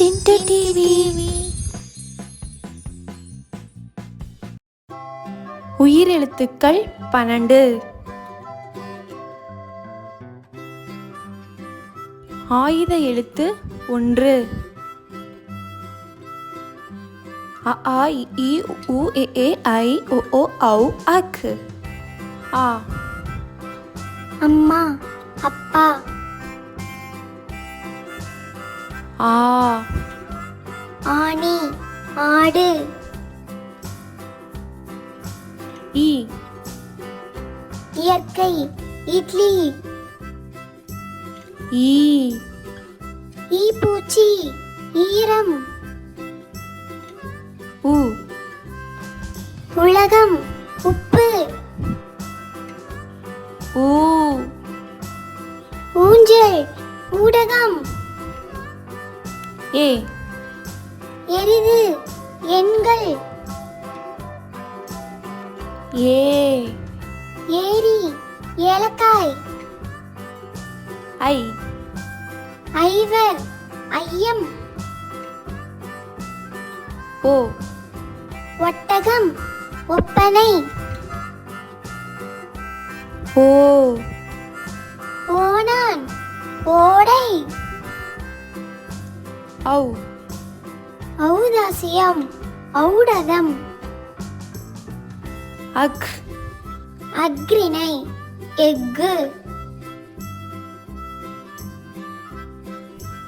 சிண்டு TV. உயிரெழுத்துக்கள் 12. ஆயுத எழுத்து 1. அ ஆ இ உ ஏ ஐ ஓ ஓ ஔ அக். ஆ. அம்மா அப்பா. ஆ. ஆணி ஆடு. இ. இயற்கை இட்லி. ஈ. ஈப்பூச்சி ஈரம். உ. உலகம் உப்பு. ஊ. ஊஞ்சல் ஊடகம். ஏ. எருது எண்கள். ஏ. ஏரி ஏலக்காய். ஐ. ஐவர் ஐயம். ஓ. ஒட்டகம் ஒப்பனை. ஓ. ஓணான் ஓடை. ஔ. ஔதாசியம் ஔடதம். அக். அக்ரிணை எஃகு.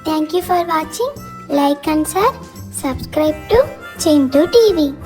Thank you for watching. Like and share. Subscribe to Chintu TV.